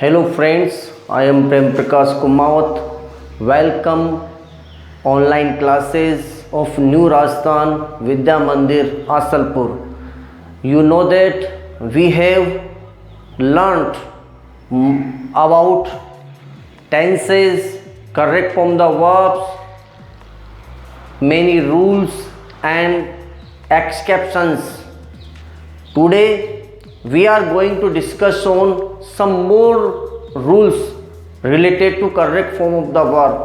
Hello friends, I am Prem Prakash Kumawat. Welcome online classes of New Rajasthan Vidya Mandir Asalpur. You know that we have learnt about tenses, correct form the verbs, many rules and exceptions. Today we are going to discuss on some more rules related to correct form of the verb.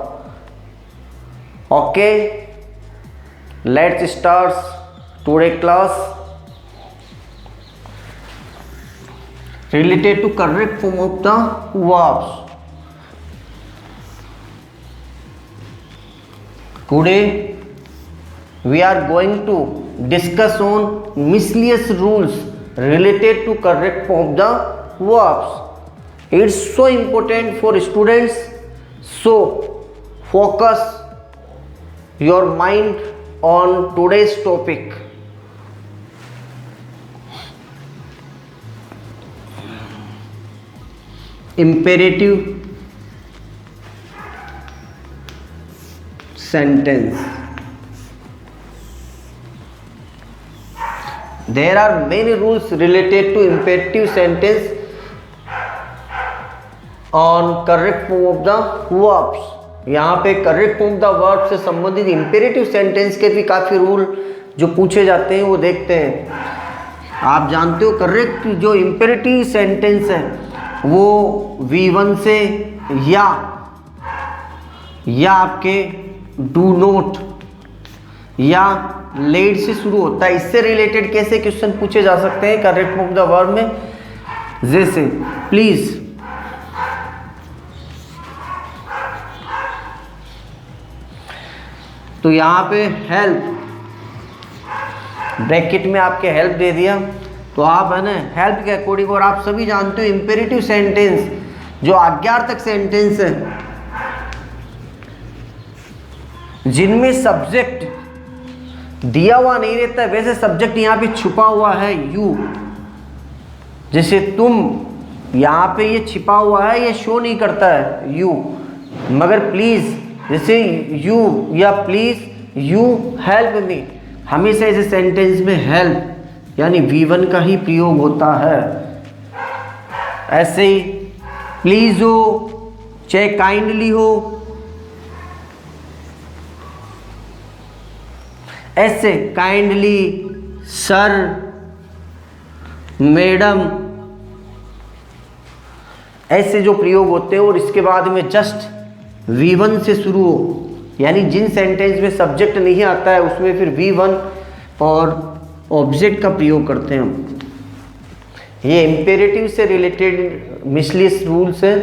Okay, let's start today class related to correct form of the verbs. Today we are going to discuss on miscellaneous rules related to correct form of the verbs. It's so important for students, so focus your mind on today's topic. Imperative sentence. There are many rules related to imperative sentence on correct form of the verbs. यहाँ पे correct form of the verb से संबंधित imperative sentence के भी काफ़ी rule जो पूछे जाते हैं वो देखते हैं। आप जानते हो करेक्ट जो इंपेरेटिव सेंटेंस है वो V1 से या आपके डू नॉट या लेट से शुरू होता है। इससे रिलेटेड कैसे क्वेश्चन पूछे जा सकते हैं correct form of the verb में, जैसे प्लीज, तो यहाँ पे हेल्प ब्रैकेट में आपके हेल्प दे दिया, तो आप है ना हेल्प के अकॉर्डिंग, और आप सभी जानते हो इंपेरेटिव सेंटेंस जो आज्ञार्थक सेंटेंस है जिनमें सब्जेक्ट दिया हुआ नहीं रहता है, वैसे सब्जेक्ट यहाँ पे छुपा हुआ है यू, जैसे तुम, यहाँ पे ये छिपा हुआ है, ये शो नहीं करता है यू, मगर प्लीज जैसे यू या प्लीज यू हेल्प मी, हमेशा ऐसे सेंटेंस में हेल्प यानी V1 का ही प्रयोग होता है। ऐसे ही प्लीज हो चाहे काइंडली हो, ऐसे काइंडली, सर, मैडम, ऐसे जो प्रयोग होते हैं, और इसके बाद में जस्ट V1 से शुरू हो, यानी जिन सेंटेंस में सब्जेक्ट नहीं आता है उसमें फिर V1 और ऑब्जेक्ट का प्रयोग करते हैं हम। ये इंपेरेटिव से रिलेटेड मिसलेनियस रूल्स है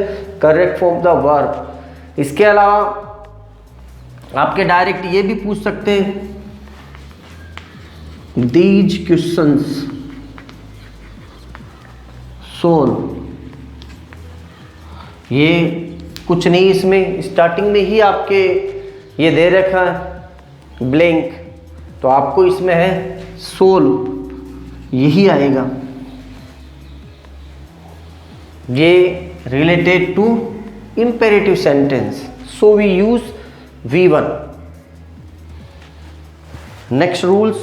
correct form of the verb. इसके अलावा आपके डायरेक्ट ये भी पूछ सकते हैं, These questions solve, ये कुछ नहीं, इसमें स्टार्टिंग में ही आपके ये दे रखा है ब्लैंक, तो आपको इसमें है सोल्व, यही आएगा। ये related to imperative sentence, so we use V1। Next rules,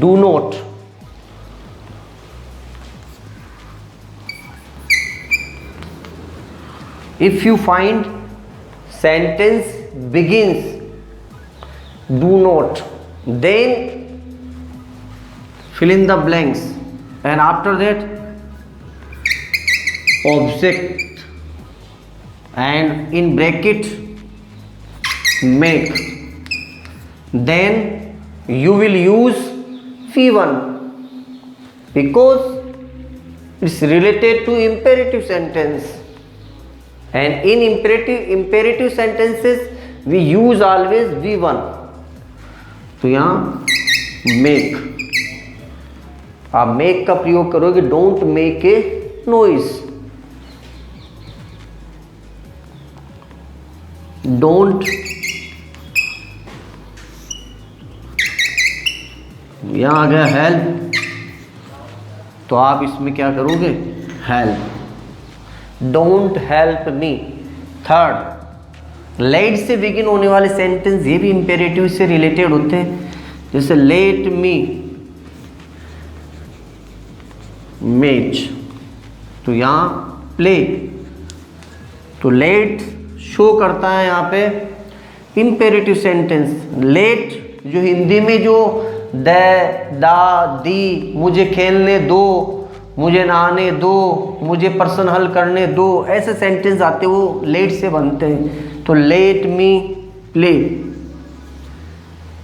do not, if you find sentence begins do not, then fill in the blanks, and after that object and in bracket make, then you will use V1 because it's related to imperative sentence, and in imperative sentences we use always V1। तो यहाँ make, आप make का प्रयोग करोगे, don't make a noise, don't यहाँ आ गया help, तो आप इसमें क्या करोगे, help. Don't help me. Third, let say begin होने वाले सेंटेंस ये भी इंपेरेटिव से रिलेटेड होते हैं, जैसे लेट मी मैच, तो यहाँ प्ले, तो लेट शो करता है यहाँ पे इंपेरेटिव सेंटेंस। लेट जो हिंदी में जो द, दा, दी, मुझे खेलने दो, मुझे नहाने दो, मुझे प्रश्न हल करने दो, ऐसे सेंटेंस आते वो लेट से बनते हैं। तो लेट मी प्ले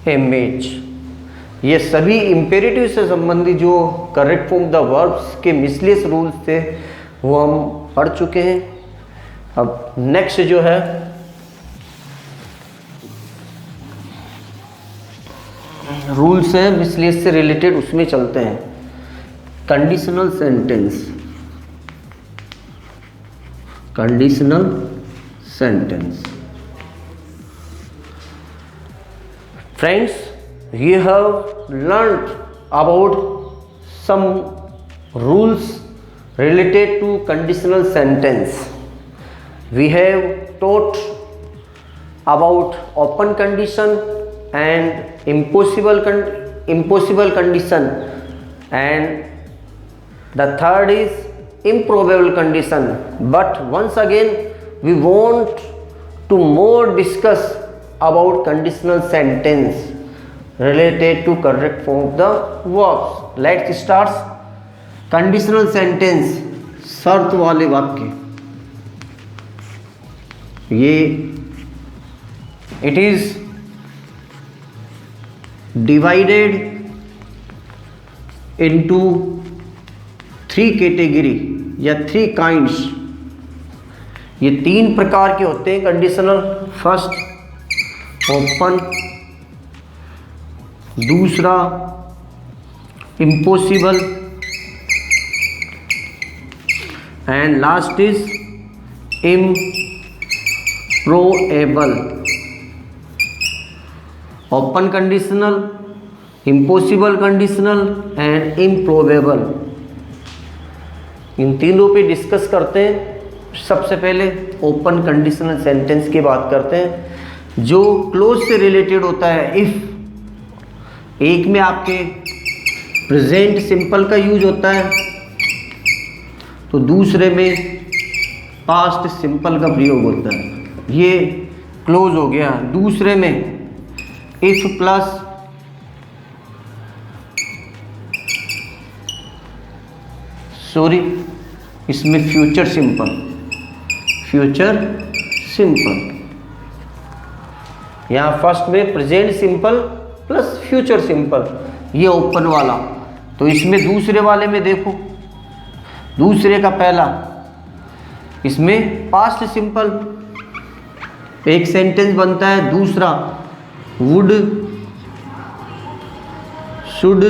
ए मैच, ये सभी इंपेरेटिव से संबंधित जो करेक्ट फॉर्म द वर्ब्स के मिसलेस रूल्स थे वो हम पढ़ चुके हैं। अब नेक्स्ट जो है रूल्स है मिसलेस से रिलेटेड, उसमें चलते हैं। Conditional sentence, conditional sentence. Friends, you have learned about some rules related to conditional sentence. We have taught about open condition and impossible condition, and the third is improbable condition. But once again we want to more discuss about conditional sentence related to correct form of the verbs. Let's start. Conditional sentence, शर्त वाले वाक्य, ये it is divided into 3 category या 3 kinds। ये 3 प्रकार के होते हैं कंडीशनल। फर्स्ट ओपन, दूसरा impossible, and last is improbable. Open conditional, impossible conditional and improbable, इन तीनों पे डिस्कस करते हैं। सबसे पहले ओपन कंडीशनल सेंटेंस की बात करते हैं, जो क्लोज से रिलेटेड होता है। इफ, एक में आपके प्रेजेंट सिंपल का यूज होता है, तो दूसरे में पास्ट सिंपल का प्रयोग होता है। ये क्लोज हो गया। दूसरे में इफ प्लस इसमें फ्यूचर सिंपल, फ्यूचर सिंपल। यहाँ फर्स्ट में present simple plus future simple, ये ओपन वाला। तो इसमें दूसरे वाले में देखो, दूसरे का पहला, इसमें पास्ट सिंपल, एक सेंटेंस बनता है। दूसरा वुड, शुड,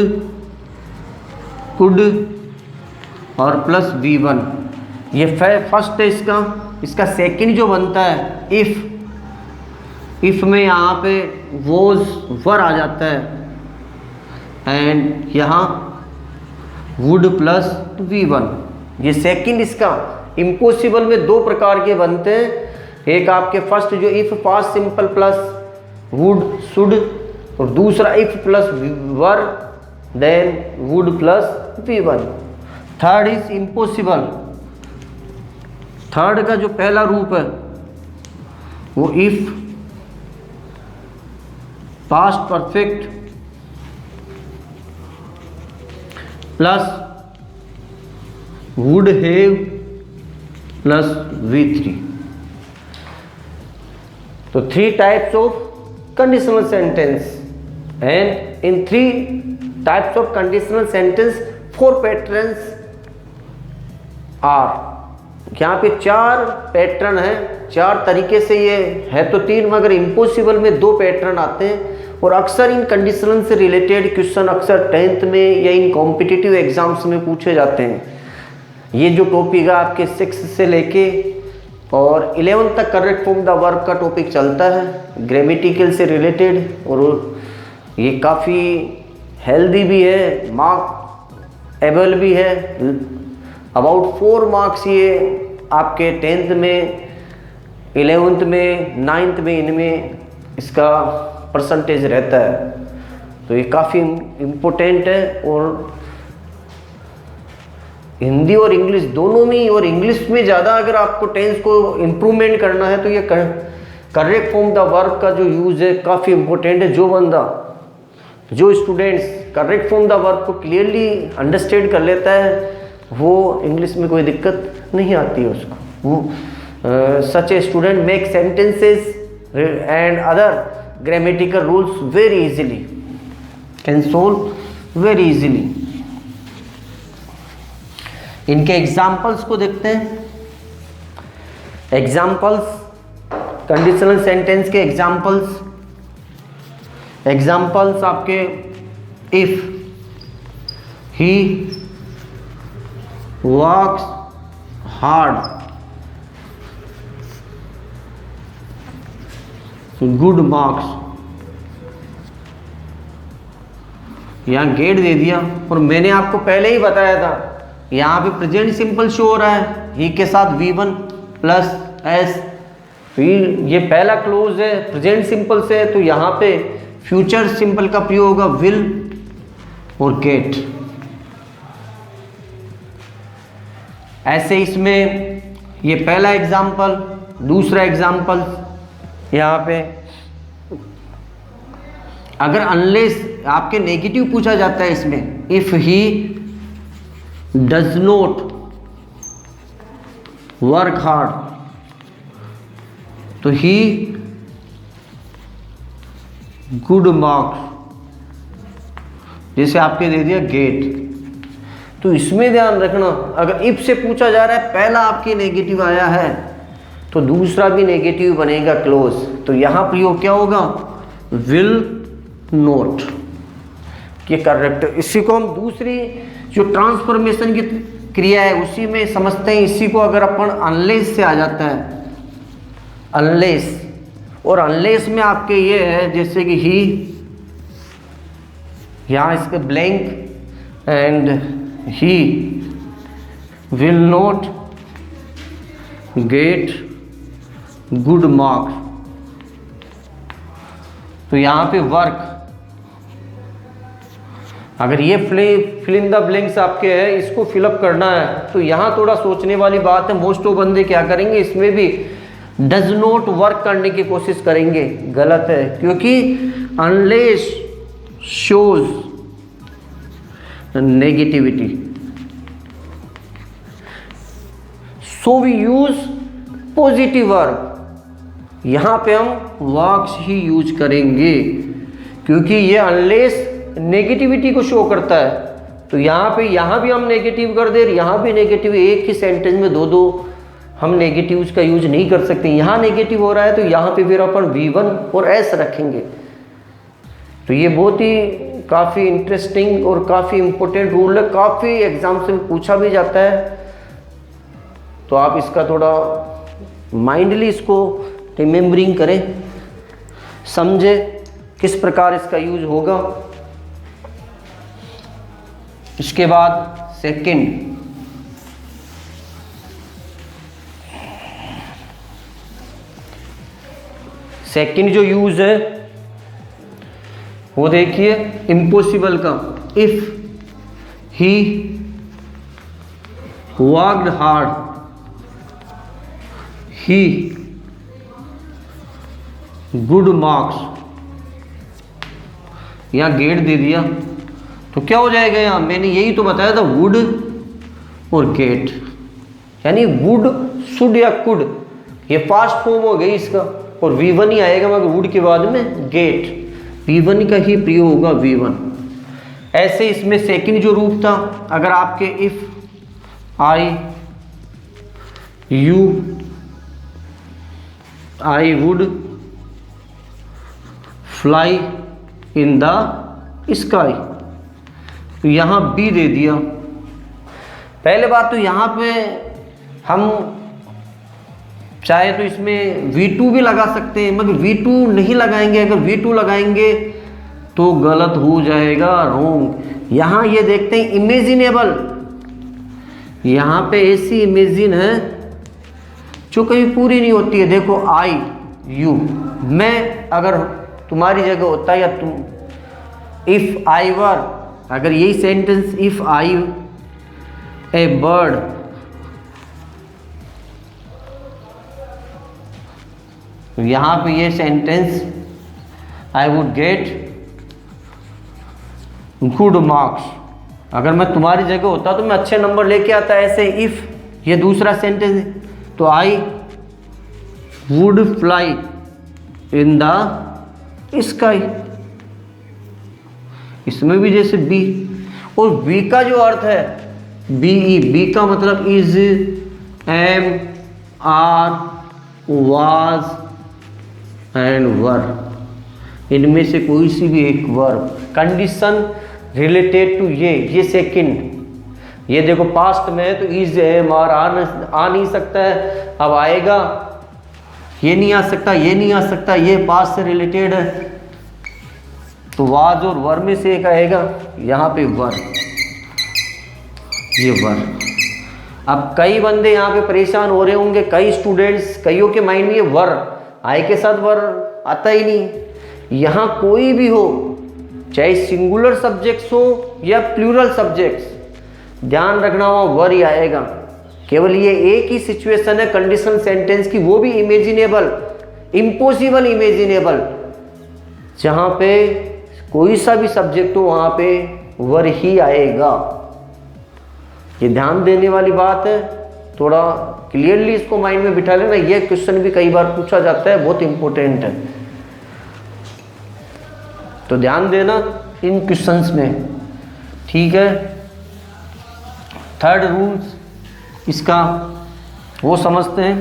कुड और प्लस V1, ये फर्स्ट है इसका सेकंड जो बनता है इफ में यहाँ पे वॉज वर आ जाता है, एंड यहाँ वुड प्लस V1, ये सेकंड इसका। इम्पॉसिबल में 2 प्रकार के बनते हैं, एक आपके फर्स्ट जो if past simple plus would should, और दूसरा if plus were then would plus V1। Third is impossible. Third का जो पहला रूप है वो if past perfect plus would have plus V3। तो 3 types of conditional sentence, and in 3 types of conditional sentence 4 patterns are. यहाँ पे 4 pattern हैं, 4 तरीके से ये है तो 3, मगर इम्पॉसिबल में 2 पैटर्न आते हैं। और अक्सर इन कंडीशनल से रिलेटेड क्वेश्चन अक्सर 10th में या इन कॉम्पिटिटिव एग्जाम्स में पूछे जाते हैं। ये जो टॉपिक है आपके 6 से लेके और 11 तक करेक्ट फॉर्म द वर्ब का टॉपिक चलता है, ग्रामेटिकल से रिलेटेड, और ये काफ़ी हेल्दी भी है, मार्क एबल भी है। अबाउट 4 मार्क्स ये आपके 10th में, 11th में, 9th में, इनमें इसका परसेंटेज रहता है। तो ये काफ़ी इम्पोर्टेंट है। और हिंदी और इंग्लिश दोनों में, और इंग्लिश में ज़्यादा अगर आपको टेंस को इम्प्रूवमेंट करना है तो ये करेक्ट फॉर्म द वर्ब का जो यूज़ है काफ़ी इम्पोर्टेंट है। जो students correct form the verb को क्लियरली अंडरस्टैंड कर लेता है वो इंग्लिश में कोई दिक्कत नहीं आती है उसको। वो such a student make sentences and other grammatical rules very easily, can solve very easily. इनके एग्जाम्पल्स को देखते हैं। एग्जाम्पल्स, कंडीशनल सेंटेंस के एग्जाम्पल्स आपके if he works hard, good marks. यहां गेट दे दिया और मैंने आपको पहले ही बताया था यहाँ पे प्रेजेंट सिंपल शो हो रहा है, ही के साथ V1 प्लस एस। ये पहला क्लोज है प्रेजेंट सिंपल से, तो यहाँ पे फ्यूचर सिंपल का प्रयोग होगा विल और गेट। ऐसे इसमें ये पहला एग्जाम्पल, दूसरा एग्जाम्पल यहाँ पे अगर अनलेस आपके नेगेटिव पूछा जाता है इसमें, if he does not work hard, तो ही गुड मार्क्स, जैसे आपके दे दिया गेट। तो इसमें ध्यान रखना, अगर इफ से पूछा जा रहा है, पहला आपके नेगेटिव आया है तो दूसरा भी नेगेटिव बनेगा क्लोज, तो यहां प्रयोग क्या होगा विल नोट, ये करेक्ट। इसी को हम दूसरी जो ट्रांसफॉर्मेशन की क्रिया है उसी में समझते हैं। इसी को अगर अपन अनलेस से आ जाता है, अनलेस, और अनलेस में आपके ये है जैसे कि ही, यहाँ इस पे blank and he will not get good marks, तो यहाँ पे वर्क, अगर ये फिल इन द ब्लैंक्स आपके है, इसको फिलअप करना है तो यहाँ थोड़ा सोचने वाली बात है। मोस्ट ऑफ बंदे क्या करेंगे, इसमें भी डज नॉट वर्क करने की कोशिश करेंगे, गलत है, क्योंकि unless shows negativity, so we use positive verb. यहां पे हम वर्क्स ही यूज करेंगे क्योंकि ये अनलेस नेगेटिविटी को शो करता है। तो यहाँ भी हम नेगेटिव कर दे, यहाँ भी नेगेटिव, एक ही सेंटेंस में दो हम नेगेटिव्स का यूज नहीं कर सकते। यहाँ नेगेटिव हो रहा है तो यहाँ पे फिर अपन V1 और S रखेंगे। तो ये बहुत ही काफ़ी इंटरेस्टिंग और काफ़ी इम्पोर्टेंट रूल है, काफ़ी एग्जाम से पूछा भी जाता है। तो आप इसका थोड़ा माइंडली इसको रिमेम्बरिंग करें, समझे किस प्रकार इसका यूज होगा। इसके बाद सेकंड जो यूज है वो देखिए इम्पॉसिबल का, if he worked hard he good marks, यहां गेट दे दिया तो क्या हो जाएगा, यहां मैंने यही तो बताया था वुड और गेट, यानी वुड, शुड या कुड, ये पास्ट फॉर्म हो गई इसका, और V1 ही आएगा मगर वुड के बाद में गेट, V1 का ही प्रयोग होगा V1। ऐसे इसमें सेकंड जो रूप था, अगर आपके if I would fly in the sky, तो यहां बी दे दिया। पहले बात तो यहां पे हम चाहे तो इसमें V2 भी लगा सकते हैं, मगर V2 नहीं लगाएंगे। अगर V2 लगाएंगे तो गलत हो जाएगा, रोंग। यहाँ ये देखते हैं इमेजिनेबल, यहाँ पे ऐसी इमेजिन है जो कभी पूरी नहीं होती है। देखो आई, यू, मैं अगर तुम्हारी जगह होता या तुम, इफ आई वर, अगर यही sentence if I A bird, तो यहां पे ये sentence I would get good marks, अगर मैं तुम्हारी जगह होता तो मैं अच्छे नंबर लेके आता। ऐसे इफ ये दूसरा सेंटेंस, तो I would fly in the sky, इसमें भी जैसे बी, और बी का जो अर्थ है बीई, बी का मतलब is, am, are, was and were, इनमें से कोई सी भी एक वर्ब, कंडीशन रिलेटेड टू ये सेकंड, ये देखो पास्ट में है तो इज, एम, आर आ नहीं सकता है, अब आएगा, ये नहीं आ सकता, ये नहीं आ सकता, ये पास्ट से रिलेटेड है, तो वाज और वर में से एक आएगा, यहाँ पे वर, ये वर। अब कई बंदे यहाँ पे परेशान हो रहे होंगे, कई स्टूडेंट्स, कईयों के माइंड में ये वर, आई के साथ वर आता ही नहीं। यहाँ कोई भी हो, चाहे सिंगुलर सब्जेक्ट्स हो या प्लूरल सब्जेक्ट्स, ध्यान रखना वहाँ वर ही आएगा। केवल ये एक ही सिचुएशन है कंडीशनल सेंटेंस की, वो भी इमेजिनेबल, इम्पॉसिबल इमेजिनेबल, जहाँ पे कोई सा भी सब्जेक्ट हो वहाँ पे वर ही आएगा। ये ध्यान देने वाली बात है, थोड़ा क्लियरली इसको माइंड में बिठा लेना। ये क्वेश्चन भी कई बार पूछा जाता है, बहुत इंपॉर्टेंट है, तो ध्यान देना इन क्वेश्चंस में, ठीक है। थर्ड रूल्स इसका वो समझते हैं,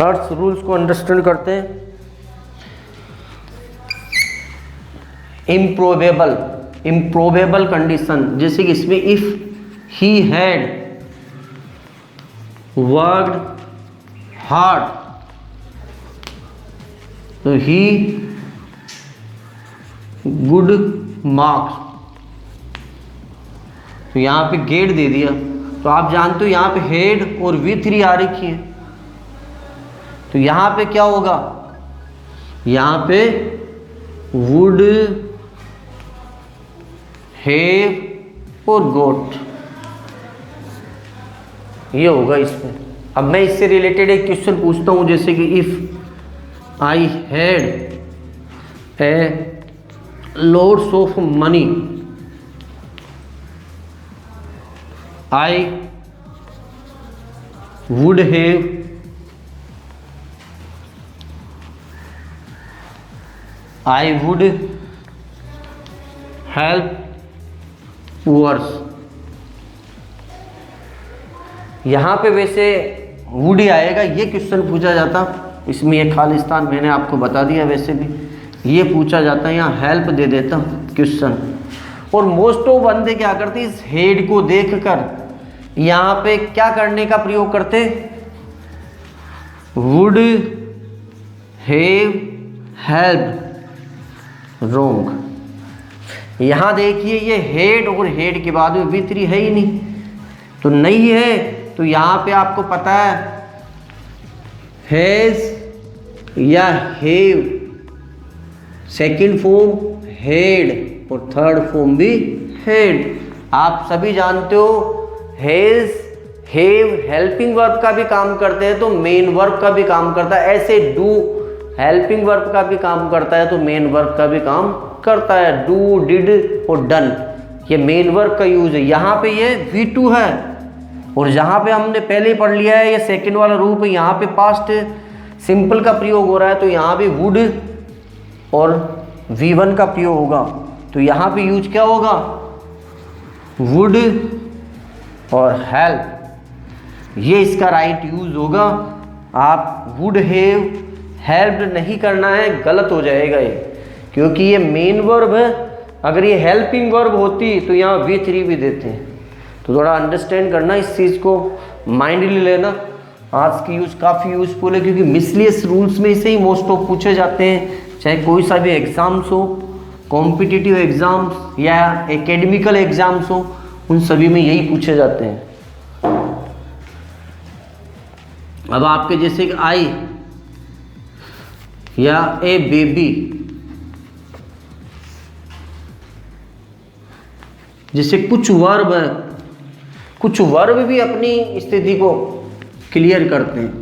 थर्ड रूल्स को अंडरस्टैंड करते हैं। इम्प्रोबेबल कंडीशन, जैसे कि इसमें if he had worked hard, तो ही गुड मार्क्स, तो यहाँ पे गेट दे दिया, तो आप जानते हो यहाँ पे हेड और V3 आ रखी है, तो यहाँ पे क्या होगा, यहाँ पे वुड हैव और गोट, ये होगा इसमें। अब मैं इससे रिलेटेड एक क्वेश्चन पूछता हूँ, जैसे कि if I had a loads of money, I would have help poor। यहाँ पे वैसे वुड ही आएगा, ये क्वेश्चन पूछा जाता, इसमें ये खालिस्तान मैंने आपको बता दिया, वैसे भी ये पूछा जाता है, यहाँ हेल्प दे देता क्वेश्चन। और मोस्ट ऑफ बंदे क्या करते, इस हेड को देखकर यहाँ पे क्या करने का प्रयोग करते, वुड हैव हेल्प, रोंग। यहाँ देखिए ये हेड और हेड के बाद में V3 है ही नहीं, तो नहीं है, तो यहाँ पे आपको पता है हैज या हैव, सेकंड फॉर्म हेड और थर्ड फॉर्म भी हेड। आप सभी जानते हो हैज, हैव हेल्पिंग वर्ब का भी काम करते हैं तो मेन वर्ब का भी काम करता है, ऐसे डू हेल्पिंग वर्ब का भी काम करता है तो मेन वर्ब का भी काम करता है, डू, डिड और डन, ये मेन वर्ब का यूज है। यहाँ पे ये V2 है, और जहाँ पे हमने पहले ही पढ़ लिया है ये सेकंड वाला रूप है, यहाँ पे पास्ट सिंपल का प्रयोग हो रहा है, तो यहाँ भी वुड और V1 का प्रयोग होगा, तो यहाँ पे यूज क्या होगा, वुड और हेल्प, ये इसका राइट यूज होगा। आप वुड हैव हेल्प्ड नहीं करना है, गलत हो जाएगा ये, क्योंकि ये मेन वर्ब है। अगर ये हेल्पिंग वर्ब होती तो यहाँ V3 भी देते हैं, तो थोड़ा अंडरस्टैंड करना, इस चीज़ को माइंडली लेना। आज की यूज काफ़ी यूजफुल है, क्योंकि मिसलियस रूल्स में इसे ही मोस्ट ऑफ पूछे जाते हैं, चाहे कोई सा भी एग्ज़ाम्स हो, कॉम्पिटिटिव एग्ज़ाम्स या एकेडमिकल एग्ज़ाम्स हो, उन सभी में यही पूछे जाते हैं। अब आपके जैसे कि आई या ए बेबी, जैसे कुछ वर्ब भी अपनी स्थिति को क्लियर करते हैं।